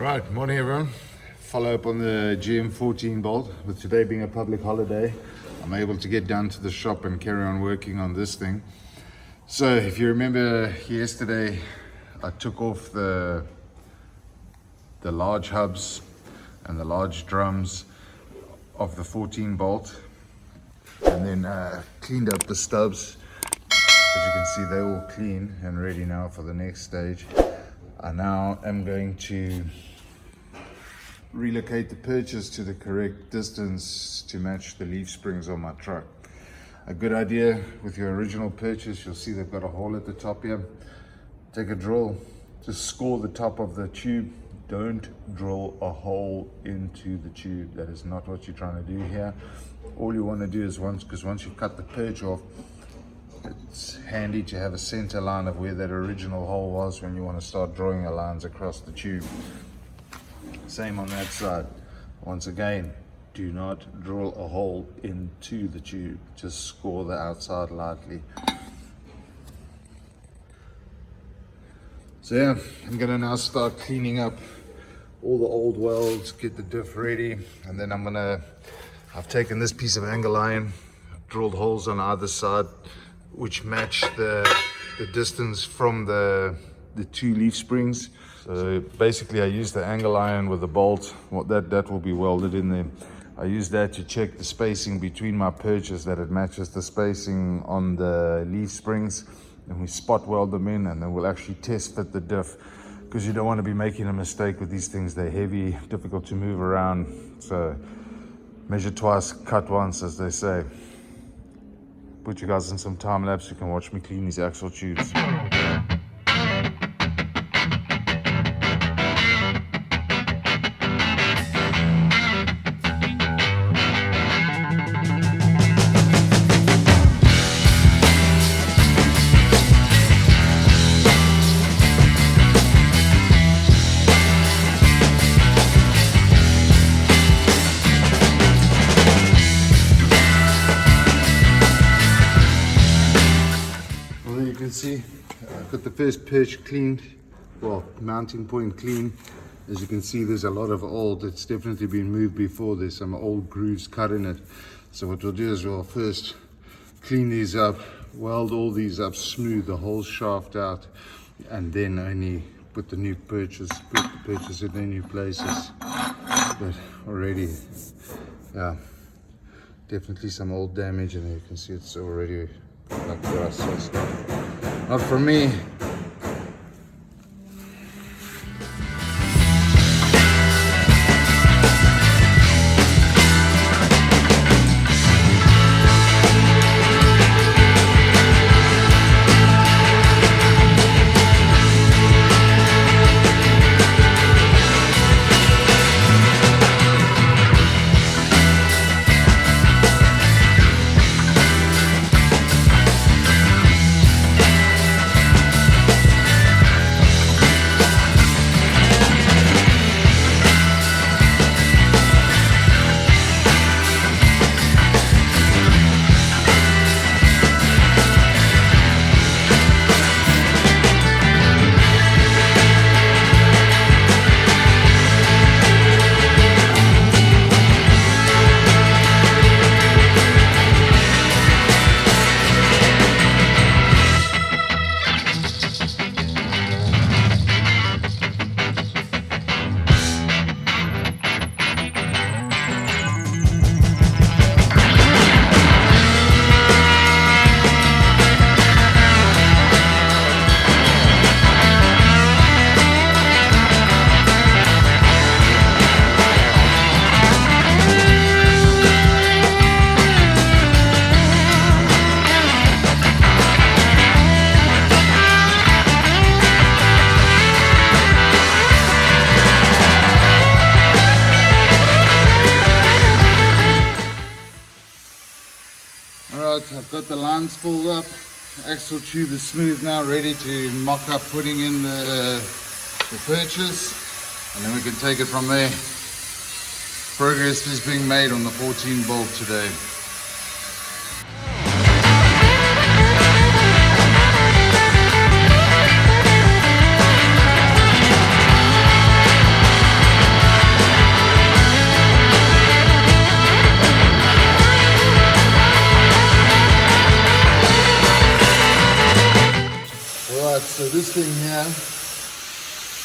Right, morning everyone. Follow up on the GM14 bolt. With today being a public holiday, I'm able to get down to the shop and carry on working on this thing. So if you remember yesterday, I took off the large hubs and the large drums of the 14 bolt and then cleaned up the stubs. As you can see, they're all clean and ready now for the next stage. I now am going to relocate the perches to the correct distance to match the leaf springs on my truck. A good idea with your original perches, you'll see they've got a hole at the top here. Take a drill, just score the top of the tube. Don't drill a hole into the tube. That is not what you're trying to do here. All you want to do is once you cut the perch off, it's handy to have a center line of where that original hole was when you want to start drawing your lines across the tube. Same on that side. Once again, do not drill a hole into the tube. Just score the outside lightly. So yeah, I'm gonna now start cleaning up all the old welds, get the diff ready, and then I've taken this piece of angle iron, drilled holes on either side which match the distance from the two leaf springs. So basically I use the angle iron with the bolt. That will be welded in there. I use that to check the spacing between my perches, that it matches the spacing on the leaf springs, and we spot weld them in, and then we'll actually test fit the diff, because you don't want to be making a mistake with these things. They're heavy, difficult to move around. So measure twice, cut once, as they say. Put you guys in some time lapse, you can watch me clean these axle tubes. See, I've got the first perch cleaned, well, mounting point clean. As you can see, there's a lot of old, it's definitely been moved before. There's some old grooves cut in it. So what we'll do is we'll first clean these up, weld all these up, smooth the whole shaft out, and then only put the new perches, in their new places. But already, yeah, definitely some old damage, and you can see it's already like grass or stuff. Not for me. I've got the lines pulled up, axle tube is smooth now, ready to mock up putting in the perches, and then we can take it from there. Progress is being made on the 14 bolt today. thing here,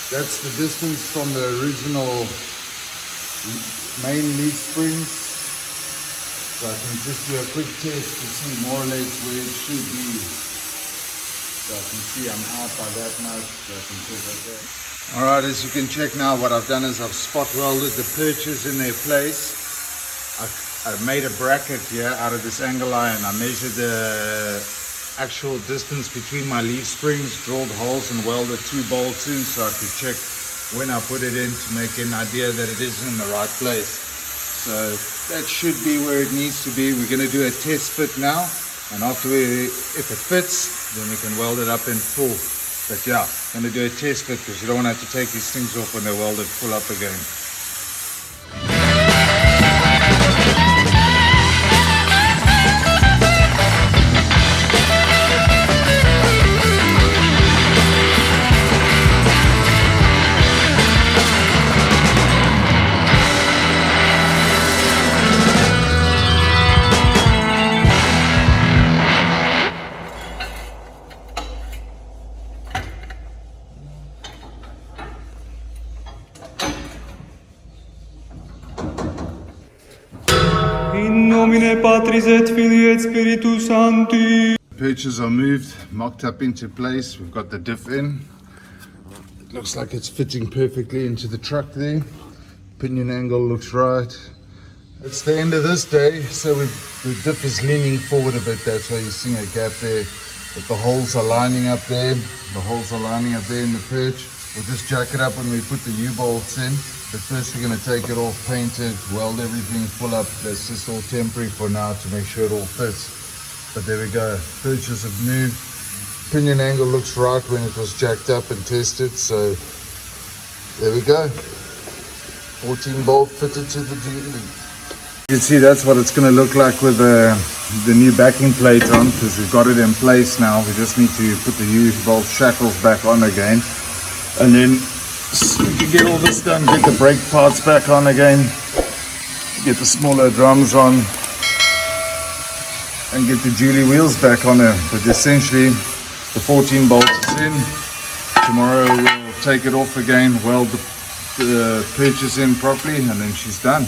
that's the distance from the original main leaf springs. So I can just do a quick test to see more or less where it should be. So I can see I'm out by that much, so I can put that there. Alright, as you can check now, what I've done is I've spot welded the perches in their place. I've made a bracket here out of this angle iron. I measured the actual distance between my leaf springs, drilled holes and welded 2 bolts in so I could check when I put it in to make an idea that it is in the right place. So that should be where it needs to be. We're going to do a test fit now, and after if it fits, then we can weld it up in full. But yeah, I'm going to do a test fit because you don't want to have to take these things off when they're welded full up again. In nomine Patris et Filii et Spiritus Sancti. Perches are moved, mocked up into place. We've got the diff in. It looks like it's fitting perfectly into the truck there. Pinion angle looks right. It's the end of this day, so the diff is leaning forward a bit. That's why you're seeing a gap there. But the holes are lining up there. The holes are lining up there in the perch. We'll just jack it up when we put the U-bolts in. But first we're going to take it off, paint it, weld everything full up. That's just all temporary for now to make sure it all fits. But there we go. Perches have moved. Pinion angle looks right when it was jacked up and tested. So there we go. 14 bolt fitted to the G. You can see that's what it's going to look like with the new backing plate on, because we've got it in place now. We just need to put the U-bolt shackles back on again. And then we can get all this done, get the brake parts back on again, get the smaller drums on, and get the Julie wheels back on her. But essentially, the 14 bolts is in. Tomorrow we'll take it off again, weld the perches in properly, and then she's done.